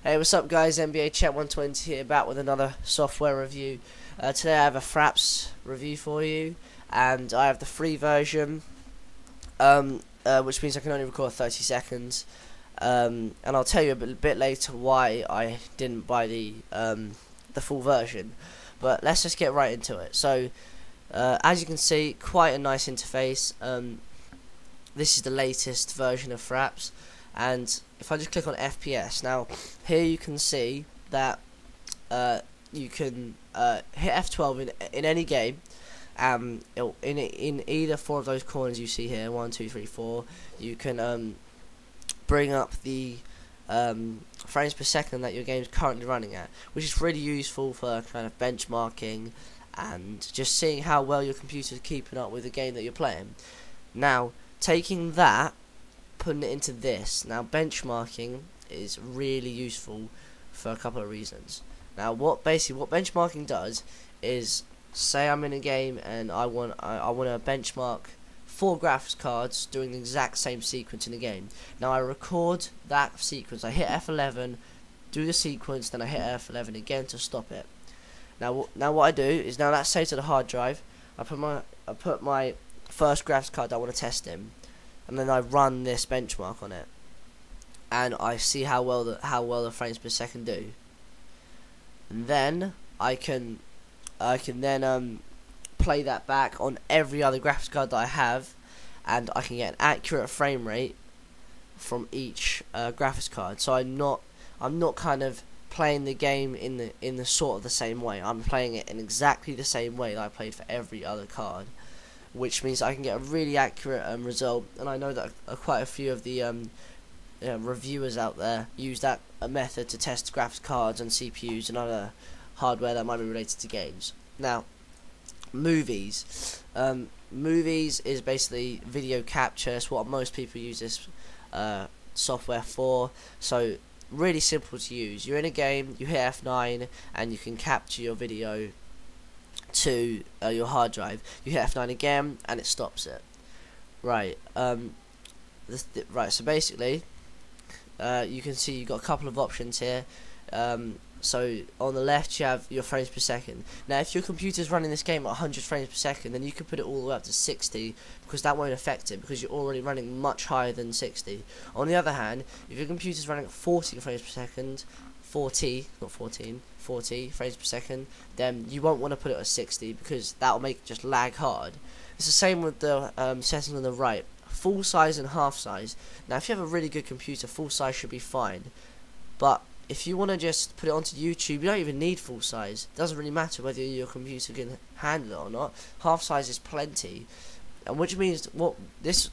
Hey, what's up guys, NBA Chat 120 here, back with another software review. Today I have a Fraps review for you, and I have the free version, which means I can only record 30 seconds, and I'll tell you a bit later why I didn't buy the full version, but let's just get right into it. So, as you can see, quite a nice interface. This is the latest version of Fraps. And if I just click on FPS, now here you can see that you can hit F12 in any game. In either four of those corners you see here, 1, 2, 3, 4, you can bring up the frames per second that your game is currently running at, which is really useful for kind of benchmarking and just seeing how well your computer is keeping up with the game that you're playing. Now, taking that, putting it into this. Now, benchmarking is really useful for a couple of reasons. Now, what benchmarking does is, say I'm in a game and I want to benchmark 4 graphics cards doing the exact same sequence in the game. Now, I record that sequence. I hit F11, do the sequence, then I hit F11 again to stop it. Now what I do is, now that's saved to the hard drive. I put my first graphics card that I want to test in, and then I run this benchmark on it, and I see how well the frames per second do. And then I can then play that back on every other graphics card that I have, and I can get an accurate frame rate from each graphics card. So I'm not kind of playing the game in the sort of the same way. I'm playing it in exactly the same way that I played for every other card, which means I can get a really accurate result. And I know that quite a few of the reviewers out there use that method to test graphics cards and CPUs and other hardware that might be related to games. Now, movies. Movies is basically video capture. It's what most people use this software for. So, really simple to use. You're in a game, you hit F9, and you can capture your video to your hard drive. You hit F9 again, and it stops it. Right. Right. So basically, you can see you've got a couple of options here. So on the left, you have your frames per second. Now, if your computer's running this game at 100 frames per second, then you can put it all the way up to 60, because that won't affect it, because you're already running much higher than 60. On the other hand, if your computer's running at 40 frames per second, 40, not 14, 40 frames per second, then you won't want to put it at 60, because that'll make it just lag hard. It's the same with the setting on the right, full size and half size. Now, if you have a really good computer, full size should be fine, but if you want to just put it onto YouTube, you don't even need full size. It doesn't really matter whether your computer can handle it or not. Half size is plenty, and which means this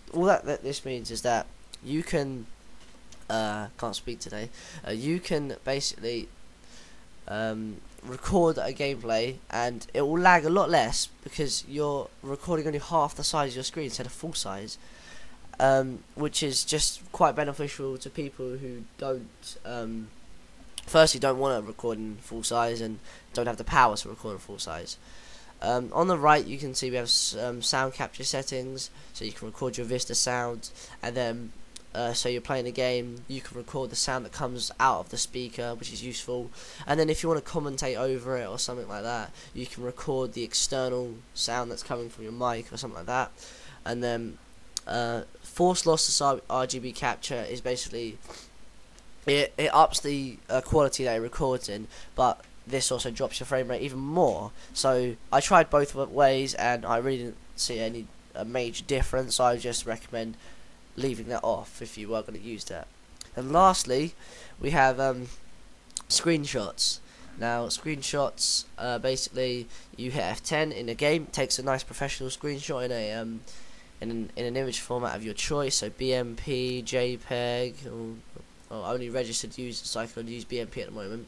means is that you can can't speak today. You can basically record a gameplay, and it will lag a lot less because you're recording only half the size of your screen instead of full size, which is just quite beneficial to people who firstly don't want to record in full size and don't have the power to record in full size. On the right, you can see we have sound capture settings, so you can record your Vista sound, and then so you're playing a game, you can record the sound that comes out of the speaker, which is useful. And then if you want to commentate over it or something like that, you can record the external sound that's coming from your mic or something like that. And then force lossless RGB capture is basically it ups the quality that it records in, but this also drops your frame rate even more. So I tried both ways, and I really didn't see any major difference. So I just recommend leaving that off if you were going to use that. And lastly, we have screenshots. Now, screenshots, basically you hit F10 in a game, it takes a nice professional screenshot in an image format of your choice, so BMP, JPEG, or only registered users, so I can only use BMP at the moment.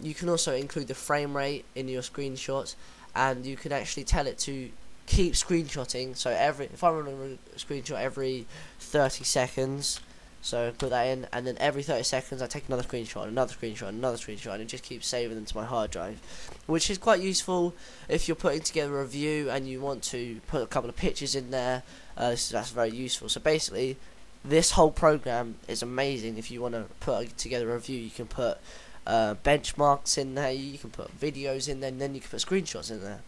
You can also include the frame rate in your screenshots, and you can actually tell it to keep screenshotting. So if I run a screenshot every 30 seconds, so put that in, and then every 30 seconds I take another screenshot, another screenshot, another screenshot, and it just keeps saving them to my hard drive, which is quite useful if you're putting together a review and you want to put a couple of pictures in there. That's very useful. So basically, this whole program is amazing. If you want to put together a review, you can put benchmarks in there, you can put videos in there, and then you can put screenshots in there.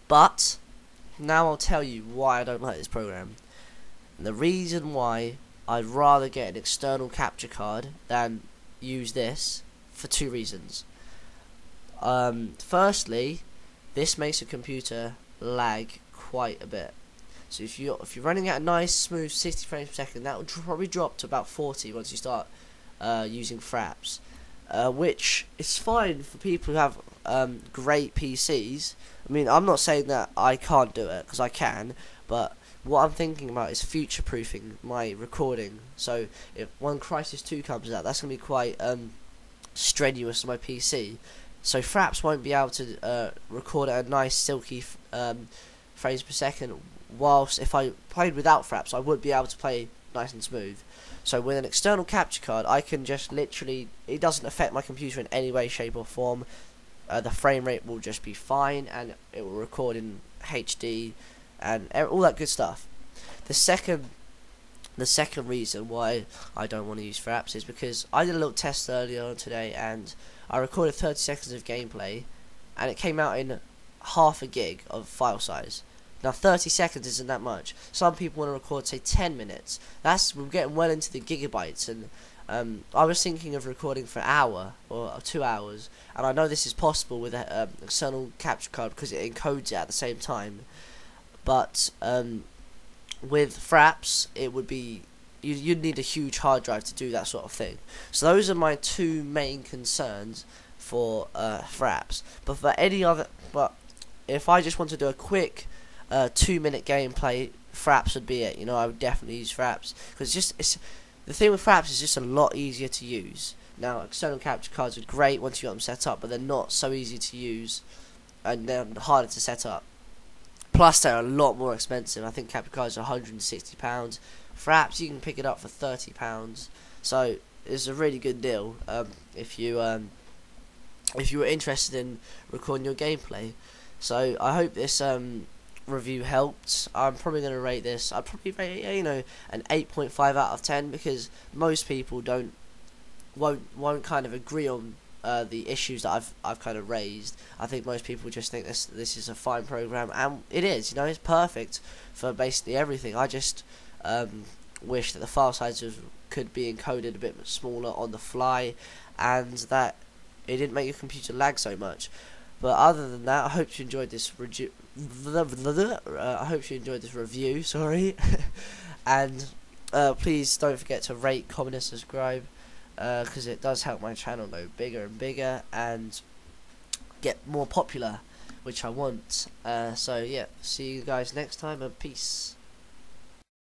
But now I'll tell you why I don't like this program. And the reason why I'd rather get an external capture card than use this, for two reasons. Firstly, this makes your computer lag quite a bit. So if you're running at a nice smooth 60 frames per second, that will probably drop to about 40 once you start using Fraps, which is fine for people who have great PCs. I mean, I'm not saying that I can't do it, because I can, but what I'm thinking about is future-proofing my recording. So if when Crysis 2 comes out, that's going to be quite strenuous on my PC. So Fraps won't be able to record at a nice silky frames per second, whilst if I played without Fraps, I would be able to play nice and smooth. So with an external capture card, I can just literally, it doesn't affect my computer in any way, shape or form. The frame rate will just be fine, and it will record in HD and all that good stuff. The second reason why I don't want to use Fraps is because I did a little test earlier on today, and I recorded 30 seconds of gameplay, and it came out in half a gig of file size. Now 30 seconds isn't that much. Some people want to record, say, 10 minutes. We're getting well into the gigabytes, and I was thinking of recording for an hour or 2 hours, and I know this is possible with an external capture card because it encodes it at the same time. But with Fraps, it would be you'd need a huge hard drive to do that sort of thing. So those are my two main concerns for Fraps. But if I just want to do a quick 2-minute gameplay, Fraps would be it. You know, I would definitely use Fraps, because the thing with Fraps is just a lot easier to use. Now, external capture cards are great once you got them set up, but they're not so easy to use, and they're harder to set up. Plus, they're a lot more expensive. I think capture cards are £160. Fraps, you can pick it up for £30. So it's a really good deal if you were interested in recording your gameplay. So I hope this review helped. I'm probably going to rate this. I'd probably rate it, an 8.5 out of 10, because most people won't kind of agree on the issues that I've kind of raised. I think most people just think this is a fine program, and it is. It's perfect for basically everything. I just wish that the file sizes could be encoded a bit smaller on the fly, and that it didn't make your computer lag so much. But other than that, I hope you enjoyed this review. Sorry, and please don't forget to rate, comment, and subscribe, because it does help my channel go bigger and bigger and get more popular, which I want. So yeah, see you guys next time, and peace.